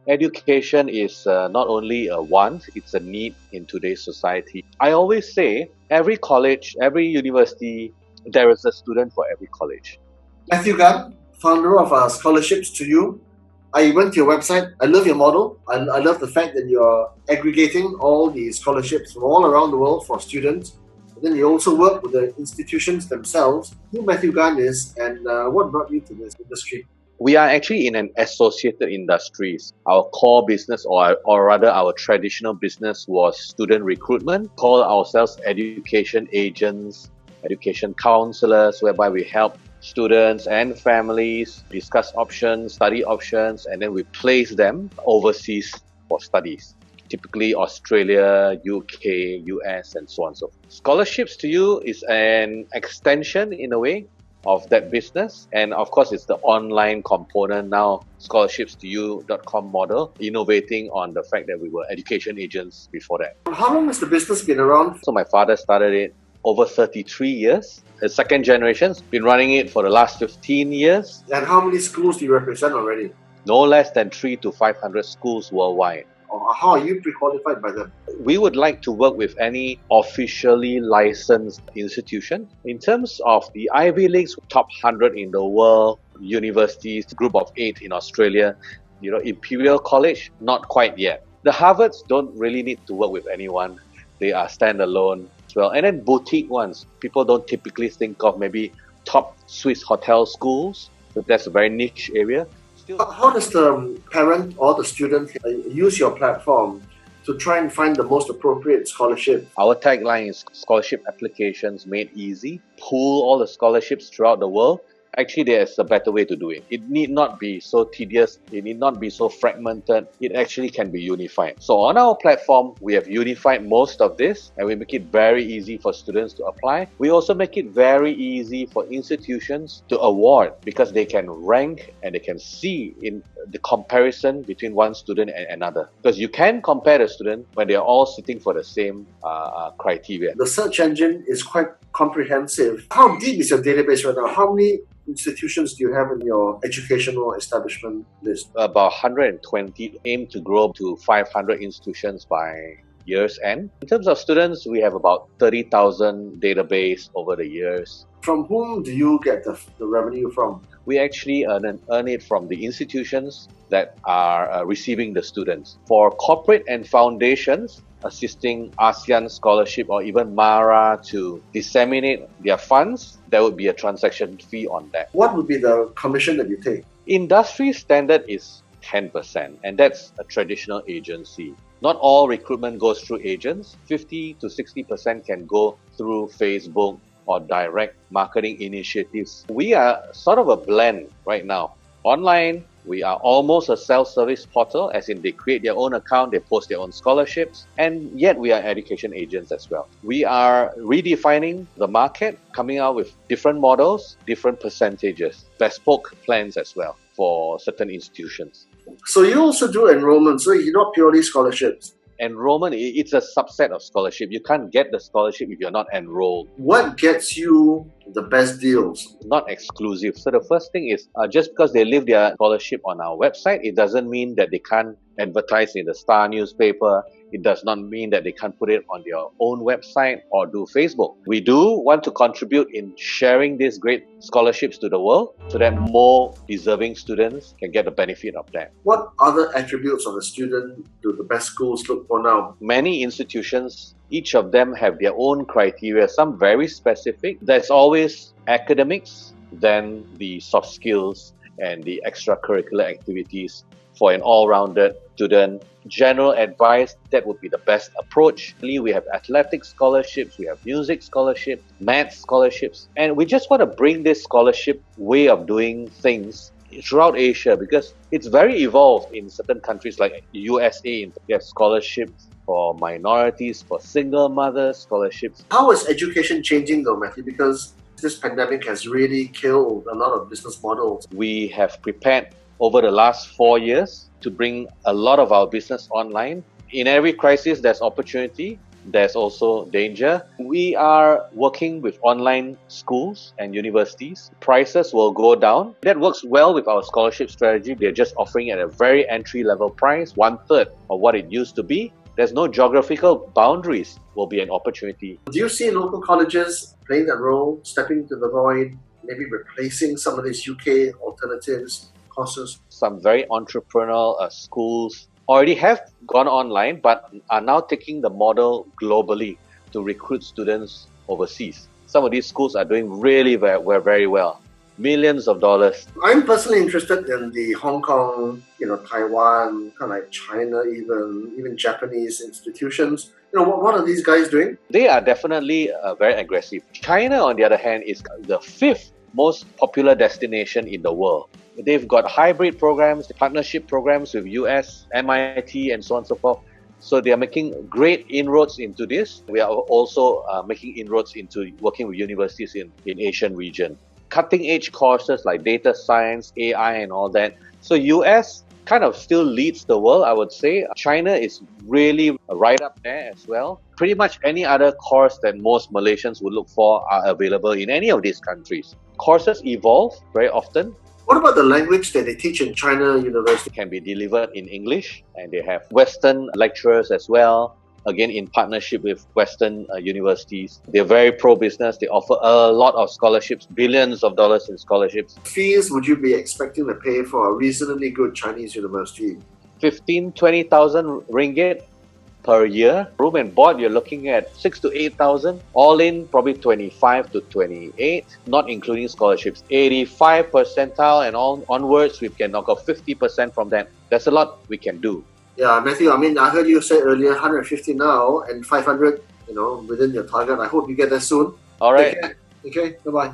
Education is not only a want, it's a need in today's society. I always say every college, every university, there is a student for every college. Matthew Gunn, founder of Scholarships to You. I went to your website. I love your model. I love the fact that you're aggregating all the scholarships from all around the world for students. And then you also work with the institutions themselves. Who Matthew Gunn is and what brought you to this industry? We are actually in an associated industries. Our core business, or rather our traditional business, was student recruitment. Call ourselves education agents, education counselors, whereby we help students and families discuss options, study options, and then we place them overseas for studies. Typically Australia, UK, US, and so on and so forth. Scholarships to You is an extension in a way of that business, and of course it's the online component now, scholarshipstoyou.com model, innovating on the fact that we were education agents before that. How long has the business been around? So my father started it over 33 years. The second generation's been running it for the last 15 years. And how many schools do you represent already? No less than 300 to 500 schools worldwide. How are you pre-qualified by them? We would like to work with any officially licensed institution. In terms of the Ivy Leagues, top 100 in the world, universities, group of 8 in Australia, Imperial College, not quite yet. The Harvards don't really need to work with anyone. They are standalone as well. And then boutique ones, people don't typically think of maybe top Swiss hotel schools. So that's a very niche area. How does the parent or the student use your platform to try and find the most appropriate scholarship? Our tagline is scholarship applications made easy. Pool all the scholarships throughout the world. Actually, there's a better way to do it. It need not be so tedious. It need not be so fragmented. It actually can be unified. So on our platform, we have unified most of this and we make it very easy for students to apply. We also make it very easy for institutions to award because they can rank and they can see in the comparison between one student and another. Because you can compare the student when they are all sitting for the same criteria. The search engine is quite comprehensive. How deep is your database right now? How many institutions do you have in your educational establishment list? About 120, aim to grow to 500 institutions by year's end. In terms of students, we have about 30,000 database over the years. From whom do you get the revenue from? We actually earn it from the institutions that are receiving the students. For corporate and foundations, assisting ASEAN Scholarship or even MARA to disseminate their funds, there would be a transaction fee on that. What would be the commission that you take? Industry standard is 10%, and that's a traditional agency. Not all recruitment goes through agents. 50 to 60% can go through Facebook or direct marketing initiatives. We are sort of a blend right now. Online, we are almost a self-service portal, as in they create their own account, they post their own scholarships, and yet we are education agents as well. We are redefining the market, coming out with different models, different percentages, bespoke plans as well for certain institutions. So you also do enrollment, so you're not purely scholarships. Enrollment, it's a subset of scholarship. You can't get the scholarship if you're not enrolled. What gets you the best deals? Not exclusive. So the first thing is, just because they leave their scholarship on our website, it doesn't mean that they can't advertise in the Star newspaper. It does not mean that they can't put it on their own website or do Facebook. We do want to contribute in sharing these great scholarships to the world so that more deserving students can get the benefit of that. What other attributes of a student do the best schools look for now? Many institutions, each of them have their own criteria, some very specific. There's always academics, then the soft skills and the extracurricular activities for an all-rounded student. General advice, that would be the best approach. We have athletic scholarships, we have music scholarships, math scholarships, and we just want to bring this scholarship way of doing things throughout Asia because it's very evolved in certain countries like USA. They have scholarships for minorities, for single mothers, scholarships. How is education changing though, Matthew? Because this pandemic has really killed a lot of business models. We have prepared over the last 4 years to bring a lot of our business online. In every crisis, there's opportunity. there's also danger. We are working with online schools and universities. Prices will go down. That works well with our scholarship strategy. They're just offering at a very entry-level price, 1/3 of what it used to be. There's no geographical boundaries, will be an opportunity. Do you see local colleges playing that role, stepping to the void, maybe replacing some of these UK alternatives courses? Some very entrepreneurial schools already have gone online but are now taking the model globally to recruit students overseas. Some of these schools are doing really very well. Millions of dollars. I'm personally interested in the Hong Kong, Taiwan, kind of like China, even Japanese institutions. What are these guys doing? They are definitely very aggressive. China, on the other hand, is the 5th most popular destination in the world. They've got hybrid programs, partnership programs with US, MIT, and so on and so forth. So they are making great inroads into this. We are also making inroads into working with universities in Asian region. Cutting edge courses like data science, AI, and all that. So US kind of still leads the world, I would say. China is really right up there as well. Pretty much any other course that most Malaysians would look for are available in any of these countries. Courses evolve very often. What about the language that they teach in China university? Can be delivered in English, and they have Western lecturers as well, again in partnership with Western universities. They're very pro-business. They offer a lot of scholarships, billions of dollars in scholarships. Fees would you be expecting to pay for a reasonably good Chinese university? 15,000-20,000 ringgit per year. Room and board, you're looking at 6,000 to 8,000. All in, probably 25 to 28, not including scholarships. 85 percentile and onwards, we can knock off 50% from that. That's a lot we can do. Yeah, Matthew, I heard you say earlier 150 now and 500, within your target. I hope you get there soon. All right. Okay, bye-bye.